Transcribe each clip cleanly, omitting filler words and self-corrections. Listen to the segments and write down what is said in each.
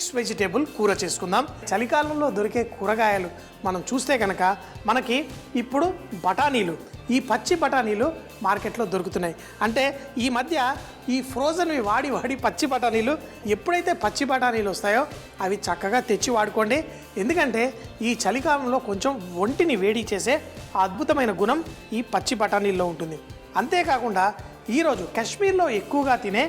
Mix vegetable కూర చేసుకుందాం. చలికాలంలో దొరికే కూరగాయలు మనం చూస్తే కనుక మనకి ఇప్పుడు బఠానీలు, ఈ పచ్చి బఠానీలు మార్కెట్లో దొరుకుతున్నాయి. అంటే ఈ మధ్య ఈ ఫ్రోజన్వి వాడి పచ్చి బఠానీలు, ఎప్పుడైతే పచ్చి బఠానీలు వస్తాయో అవి చక్కగా తెచ్చి వాడుకోండి. ఎందుకంటే ఈ చలికాలంలో కొంచెం ఒంటిని వేడి చేసే అద్భుతమైన గుణం ఈ పచ్చి బఠానీల్లో ఉంటుంది. అంతేకాకుండా ఈరోజు కాశ్మీర్లో ఎక్కువగా తినే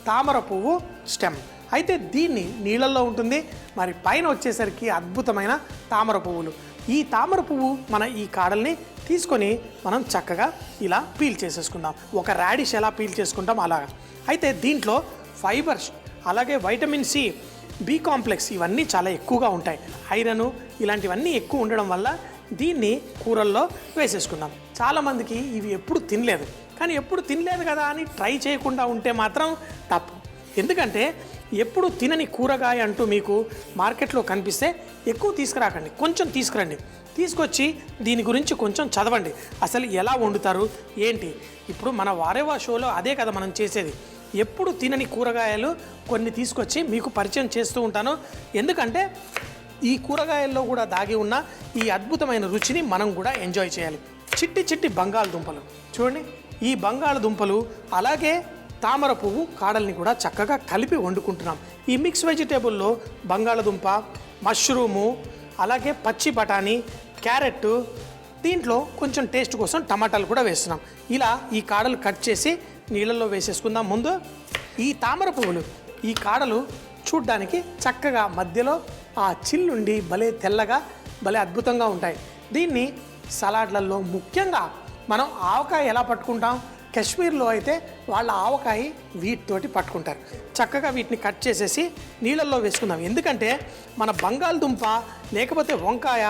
తామర పువ్వు స్టెమ్ అయితే దీన్ని నీళ్ళల్లో ఉంటుంది. మరి పైన వచ్చేసరికి అద్భుతమైన తామర పువ్వులు. ఈ తామర పువ్వు మన ఈ కాడల్ని తీసుకొని మనం చక్కగా ఇలా పీల్ చేసేసుకుందాం. ఒక రాడిష్ ఎలా పీల్ చేసుకుంటాం అలాగా. అయితే దీంట్లో ఫైబర్స్, అలాగే వైటమిన్ సి, బి కాంప్లెక్స్ ఇవన్నీ చాలా ఎక్కువగా ఉంటాయి. ఐరన్ ఇలాంటివన్నీ ఎక్కువ ఉండడం వల్ల దీన్ని కూరల్లో వేసేసుకుందాం. చాలామందికి ఇవి ఎప్పుడు తినలేదు, కానీ ఎప్పుడు తినలేదు కదా అని ట్రై చేయకుండా ఉంటే మాత్రం తప్పు. ఎందుకంటే ఎప్పుడు తినని కూరగాయ అంటూ మీకు మార్కెట్లో కనిపిస్తే ఎక్కువ తీసుకురాకండి, కొంచెం తీసుకురండి. తీసుకొచ్చి దీని గురించి కొంచెం చదవండి. అసలు ఎలా వండుతారు ఏంటి. ఇప్పుడు మన వారేవా షోలో అదే కదా మనం చేసేది. ఎప్పుడు తినని కూరగాయలు కొన్ని తీసుకొచ్చి మీకు పరిచయం చేస్తూ ఉంటాను. ఎందుకంటే ఈ కూరగాయల్లో కూడా దాగి ఉన్న ఈ అద్భుతమైన రుచిని మనం కూడా ఎంజాయ్ చేయాలి. చిట్టి చిట్టి బంగాళదుంపలు చూడండి. ఈ బంగాళదుంపలు అలాగే తామర పువ్వు కాడల్ని కూడా చక్కగా కలిపి వండుకుంటున్నాం. ఈ మిక్స్ వెజిటేబుల్లో బంగాళదుంప, మష్రూము, అలాగే పచ్చి బఠానీ, క్యారెట్, దీంట్లో కొంచెం టేస్ట్ కోసం టమాటాలు కూడా వేస్తున్నాం. ఇలా ఈ కాడలు కట్ చేసి నీళ్ళల్లో వేసేసుకుందాం. ముందు ఈ తామర పువ్వులు, ఈ కాడలు చూడ్డానికి చక్కగా మధ్యలో ఆ చిల్లుండి భలే తెల్లగా భలే అద్భుతంగా ఉంటాయి. దీన్ని సలాడ్లలో ముఖ్యంగా మనం ఆవకాయ ఎలా పట్టుకుంటాం, కాశ్మీర్లో అయితే వాళ్ళ ఆవకాయ వీటితోటి పట్టుకుంటారు. చక్కగా వీటిని కట్ చేసేసి నీళ్ళల్లో వేసుకుందాం. ఎందుకంటే మన బంగాళదుంప లేకపోతే వంకాయ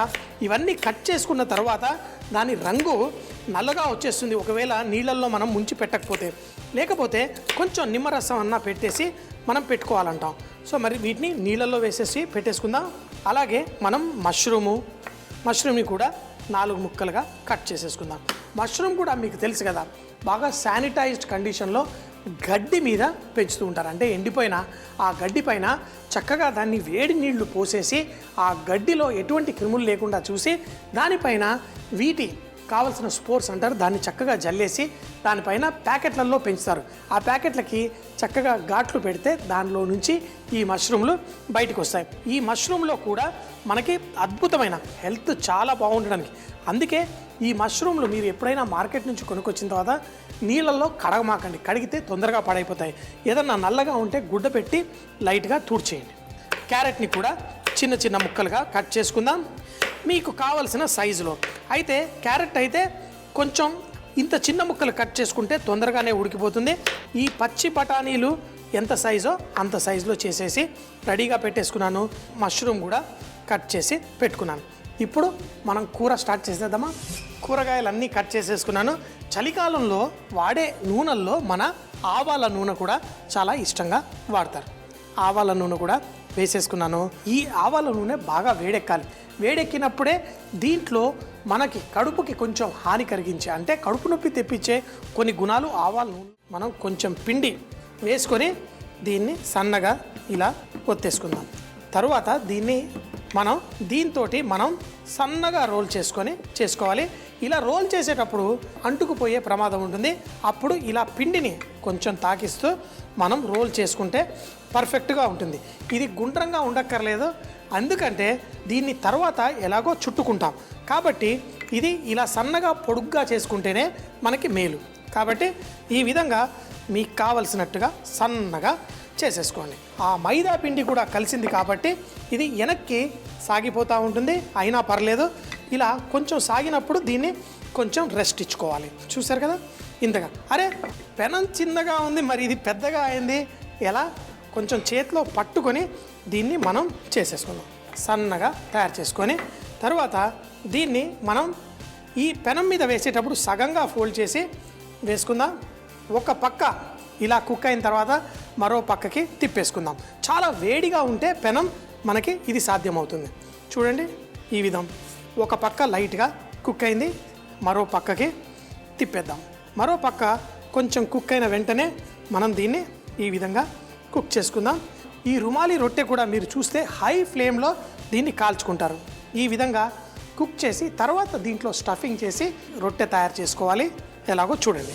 ఇవన్నీ కట్ చేసుకున్న తర్వాత దాని రంగు నల్లగా వచ్చేస్తుంది ఒకవేళ నీళ్ళల్లో మనం ముంచి పెట్టకపోతే. లేకపోతే కొంచెం నిమ్మరసం అన్నా పెట్టేసి మనం పెట్టుకోవాలంటాం. సో మరి వీటిని నీళ్ళల్లో వేసేసి పెట్టేసుకుందాం. అలాగే మనం మష్రూమ్ని కూడా 4 ముక్కలుగా కట్ చేసేసుకుందాం. మష్రూమ్ కూడా మీకు తెలుసు కదా, బాగా శానిటైజ్డ్ కండిషన్లో గడ్డి మీద పెంచుతూ ఉంటారు. అంటే ఎండిపోయిన ఆ గడ్డి పైన చక్కగా దాన్ని వేడి నీళ్లు పోసేసి ఆ గడ్డిలో ఎటువంటి క్రిములు లేకుండా చూసి దానిపైన వీటి కావలసిన స్పోర్స్ అంటారు, దాన్ని చక్కగా జల్లేసి దానిపైన ప్యాకెట్లలో పెంచుతారు. ఆ ప్యాకెట్లకి చక్కగా ఘాట్లు పెడితే దానిలో నుంచి ఈ మష్రూమ్లు బయటకు వస్తాయి. ఈ మష్రూమ్లో కూడా మనకి అద్భుతమైన హెల్త్ చాలా బాగుండడానికి. అందుకే ఈ మష్రూమ్లు మీరు ఎప్పుడైనా మార్కెట్ నుంచి కొనుక్కొచ్చిన తర్వాత నీళ్ళల్లో కడగమాకండి, కడిగితే తొందరగా పాడైపోతాయి. ఏదన్నా నల్లగా ఉంటే గుడ్డ పెట్టి లైట్గా తుడిచేయండి. క్యారెట్ని కూడా చిన్న చిన్న ముక్కలుగా కట్ చేసుకుందాం మీకు కావలసిన సైజులో. అయితే క్యారెట్ అయితే కొంచెం ఇంత చిన్న ముక్కలు కట్ చేసుకుంటే తొందరగానే ఉడికిపోతుంది. ఈ పచ్చి బఠానీలు ఎంత సైజో అంత సైజులో చేసేసి రెడీగా పెట్టేసుకున్నాను. మష్రూమ్ కూడా కట్ చేసి పెట్టుకున్నాను. ఇప్పుడు మనం కూర స్టార్ట్ చేసేద్దామా. కూరగాయలన్నీ కట్ చేసేసుకున్నాను. చలికాలంలో వాడే నూనెల్లో మన ఆవాల నూనె కూడా చాలా ఇష్టంగా వాడతారు. ఆవాల నూనె కూడా వేసేసుకున్నాను. ఈ ఆవాల నూనె బాగా వేడెక్కాలి. వేడెక్కినప్పుడే దీంట్లో మనకి కడుపుకి కొంచెం హాని కలిగించే, అంటే కడుపు నొప్పి తెప్పించే కొన్ని గుణాలు ఆవాల నూనె. మనం కొంచెం పిండి వేసుకొని దీన్ని సన్నగా ఇలా ఒత్తేసుకుందాం. తరువాత దీన్ని మనం సన్నగా రోల్ చేసుకోవాలి. ఇలా రోల్ చేసేటప్పుడు అంటుకుపోయే ప్రమాదం ఉంటుంది. అప్పుడు ఇలా పిండిని కొంచెం తాకిస్తూ మనం రోల్ చేసుకుంటే పర్ఫెక్ట్గా ఉంటుంది. ఇది గుండ్రంగా ఉండక్కర్లేదు, ఎందుకంటే దీన్ని తర్వాత ఎలాగో చుట్టుకుంటాం కాబట్టి ఇది ఇలా సన్నగా పొడుగ్గా చేసుకుంటేనే మనకి మేలు. కాబట్టి ఈ విధంగా మీకు కావలసినట్టుగా సన్నగా చేసేసుకోండి. ఆ మైదా పిండి కూడా కలిసింది కాబట్టి ఇది వెనక్కి సాగిపోతూ ఉంటుంది, అయినా పర్లేదు. ఇలా కొంచెం సాగినప్పుడు దీన్ని కొంచెం రెస్ట్ ఇచ్చుకోవాలి. చూసారు కదా ఇంతగా. అరే పెనం చిన్నగా ఉంది, మరి ఇది పెద్దగా అయింది ఎలా? కొంచెం చేతిలో పట్టుకొని దీన్ని మనం చేసేసుకుందాం. సన్నగా తయారు చేసుకొని తర్వాత దీన్ని మనం ఈ పెనం మీద వేసేటప్పుడు సగంగా ఫోల్డ్ చేసి వేసుకుందాం. ఒక పక్క ఇలా కుక్ అయిన తర్వాత మరో పక్కకి తిప్పేసుకుందాం. చాలా వేడిగా ఉంటే పెనం మనకి ఇది సాధ్యమవుతుంది. చూడండి ఈ విధం. ఒక పక్క లైట్గా కుక్ అయింది, మరో పక్కకి తిప్పేద్దాం. మరో పక్క కొంచెం కుక్ అయిన వెంటనే మనం దీన్ని ఈ విధంగా కుక్ చేసుకుందాం. ఈ రుమాలి రొట్టె కూడా మీరు చూస్తే హై ఫ్లేమ్లో దీన్ని కాల్చుకుంటారు. ఈ విధంగా కుక్ చేసి తర్వాత దీంట్లో స్టఫింగ్ చేసి రొట్టె తయారు చేసుకోవాలి. ఎలాగో చూడండి.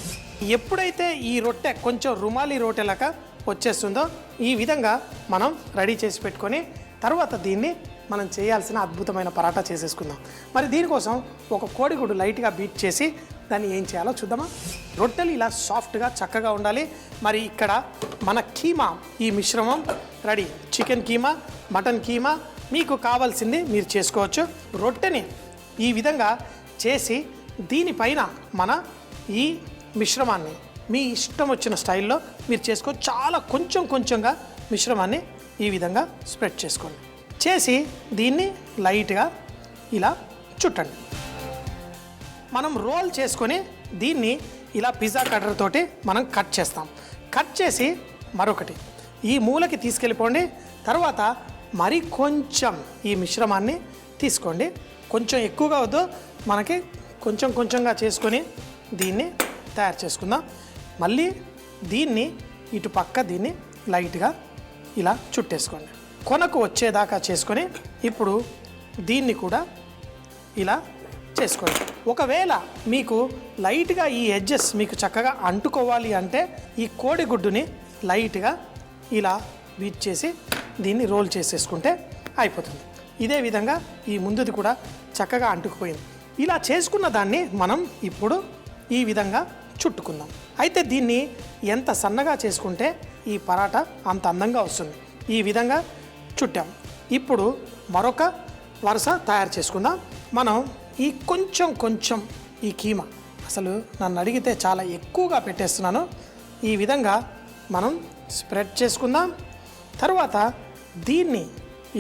ఎప్పుడైతే ఈ రొట్టె కొంచెం రుమాలి రొట్టెలాగా వచ్చేస్తుందో ఈ విధంగా మనం రెడీ చేసి పెట్టుకొని తర్వాత దీన్ని మనం చేయాల్సిన అద్భుతమైన పరాటా చేసేసుకుందాం. మరి దీనికోసం ఒక కోడిగుడ్డు లైట్గా బీట్ చేసి దాన్ని ఏం చేయాలో చూద్దామా. రొట్టెలు ఇలా సాఫ్ట్గా చక్కగా ఉండాలి. మరి ఇక్కడ మన కీమా ఈ మిశ్రమం ready. Chicken keema, mutton keema మీకు కావాల్సింది మీరు చేసుకోవచ్చు. రొట్టెని ఈ విధంగా చేసి దీనిపైన మన ఈ మిశ్రమాన్ని మీ ఇష్టం వచ్చిన స్టైల్లో మీరు చేసుకోవచ్చు. చాలా కొంచెంగా మిశ్రమాన్ని ఈ విధంగా స్ప్రెడ్ చేసుకోండి. చేసి దీన్ని లైట్గా ఇలా చుట్టండి. మనం రోల్ చేసుకొని దీన్ని ఇలా పిజ్జా కటర్ తోటి మనం కట్ చేస్తాం. కట్ చేసి మరొకటి ఈ మూలకి తీసుకెళ్ళిపోండి. తర్వాత మరి కొంచెం ఈ మిశ్రమాన్ని తీసుకోండి. కొంచెం ఎక్కువగా వద్దు, మనకి కొంచెంగా చేసుకొని దీన్ని తయారు చేసుకుందాం. మళ్ళీ దీన్ని ఇటు పక్క దీన్ని లైట్గా ఇలా చుట్టేసుకోండి. కొనకు వచ్చేదాకా చేసుకొని ఇప్పుడు దీన్ని కూడా ఇలా చేసుకోండి. ఒకవేళ మీకు లైట్గా ఈ ఎడ్జెస్ మీకు చక్కగా అంటుకోవాలి అంటే ఈ కోడిగుడ్డుని లైట్గా ఇలా బీట్ చేసి దీన్ని రోల్ చేసేసుకుంటే అయిపోతుంది. ఇదే విధంగా ఈ ముందుది కూడా చక్కగా అంటుకుపోయింది. ఇలా చేసుకున్న దాన్ని మనం ఇప్పుడు ఈ విధంగా చుట్టుకుందాం. అయితే దీన్ని ఎంత సన్నగా చేసుకుంటే ఈ పరాటా అంత అందంగా వస్తుంది. ఈ విధంగా చుట్టాం. ఇప్పుడు మరొక వరుస తయారు చేసుకుందాం. మనం ఈ కొంచెం ఈ కీమా అసలు నన్ను అడిగితే చాలా ఎక్కువగా పెట్టేస్తున్నాను. ఈ విధంగా మనం స్ప్రెడ్ చేసుకుందాం. తర్వాత దీన్ని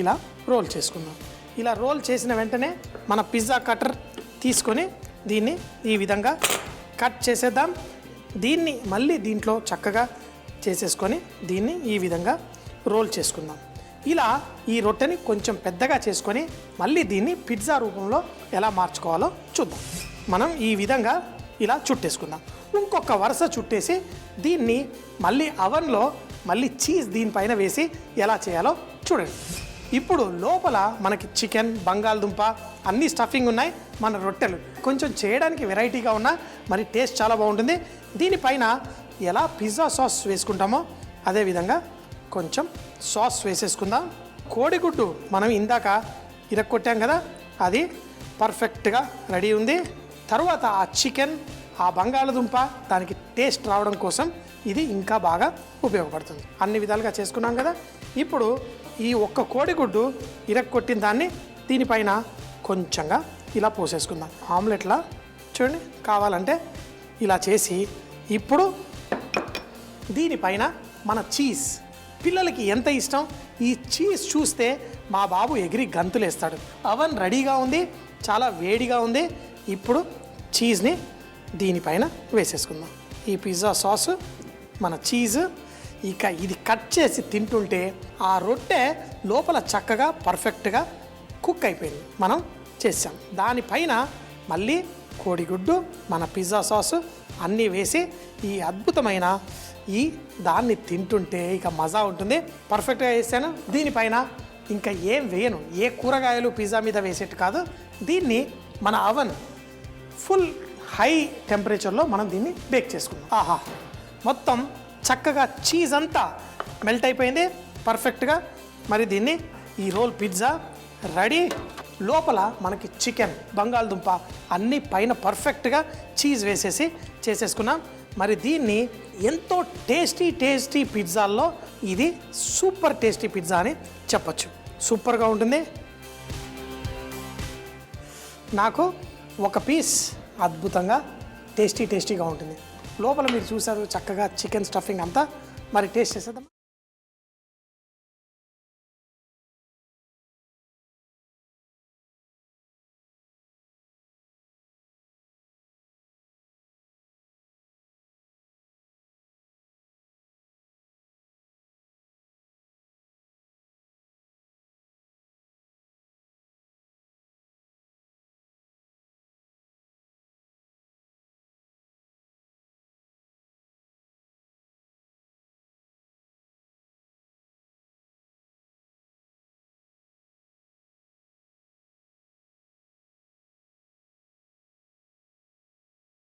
ఇలా రోల్ చేసుకుందాం. ఇలా రోల్ చేసిన వెంటనే మన పిజ్జా కటర్ తీసుకొని దీన్ని ఈ విధంగా కట్ చేసేద్దాం. దీన్ని మళ్ళీ దీంట్లో చక్కగా చేసేసుకొని దీన్ని ఈ విధంగా రోల్ చేసుకుందాం. ఇలా ఈ రొట్టెని కొంచెం పెద్దగా చేసుకొని మళ్ళీ దీన్ని పిజ్జా రూపంలో ఎలా మార్చుకోవాలో చూద్దాం. మనం ఈ విధంగా ఇలా చుట్టేసుకుందాం. ఇంకొక వరుస చుట్టేసి దీన్ని మళ్ళీ అవన్లో మళ్ళీ చీజ్ దీనిపైన వేసి ఎలా చేయాలో చూడండి. ఇప్పుడు లోపల మనకి చికెన్, బంగాళదుంప అన్ని స్టఫింగ్ ఉన్నాయి. మన రొట్టెలు కొంచెం చేయడానికి వెరైటీగా ఉన్నా మరి టేస్ట్ చాలా బాగుంటుంది. దీనిపైన ఎలా పిజ్జా సాస్ వేసుకుంటామో అదేవిధంగా కొంచెం సాస్ వేసేసుకుందాం. కోడిగుడ్డు మనం ఇందాక ఇరక్కొట్టాం కదా, అది పర్ఫెక్ట్గా రెడీ ఉంది. తర్వాత ఆ చికెన్, ఆ బంగాళదుంప దానికి టేస్ట్ రావడం కోసం ఇది ఇంకా బాగా ఉపయోగపడుతుంది. అన్ని విధాలుగా చేసుకున్నాం కదా. ఇప్పుడు ఈ ఒక్క కోడిగుడ్డు ఇరక్కొట్టిన దాన్ని దీనిపైన కొంచెంగా ఇలా పోసేసుకుందాం. ఆమ్లెట్లా చూడండి. కావాలంటే ఇలా చేసి ఇప్పుడు దీనిపైన మన చీజ్ పిల్లలకి ఎంత ఇష్టం. ఈ చీజ్ చూస్తే మా బాబు ఎగిరి గంతులేస్తాడు. అవన్ రెడీగా ఉంది, చాలా వేడిగా ఉంది. ఇప్పుడు చీజ్ని దీనిపైన వేసేసుకుందాం. ఈ పిజ్జా సాసు, మన చీజ్, ఇక ఇది కట్ చేసి తింటుంటే ఆ రొట్టె లోపల చక్కగా పర్ఫెక్ట్గా కుక్ అయిపోయింది. మనం చేసాం. దానిపైన మళ్ళీ కోడిగుడ్డు, మన పిజ్జా సాసు అన్నీ వేసి ఈ అద్భుతమైన ఈ దాన్ని తింటుంటే ఇక మజా ఉంటుంది. పర్ఫెక్ట్గా వేసాను. దీనిపైన ఇంకా ఏం వేయను. ఏ కూరగాయలు పిజ్జా మీద వేసేట్టు కాదు. దీన్ని మన అవన్ ఫుల్ హై టెంపరేచర్లో మనం దీన్ని బేక్ చేసుకుందాం. ఆహా, మొత్తం చక్కగా చీజ్ అంతా మెల్ట్ అయిపోయింది పర్ఫెక్ట్గా. మరి దీన్ని ఈ రోల్ పిజ్జా రెడీ. లోపల మనకి చికెన్, బంగాళదుంప అన్నీ పైన పర్ఫెక్ట్గా చీజ్ వేసేసి చేసేసుకున్నాం. మరి దీన్ని ఎంతో టేస్టీ పిజ్జాల్లో ఇది సూపర్ టేస్టీ పిజ్జా అని చెప్పచ్చు. సూపర్గా ఉంటుంది. నాకు ఒక పీస్ అద్భుతంగా టేస్టీగా ఉంటుంది. లోపల మీరు చూసారు చక్కగా చికెన్ స్టఫింగ్ అంతా. మరి టేస్ట్ చేసేద్దాం.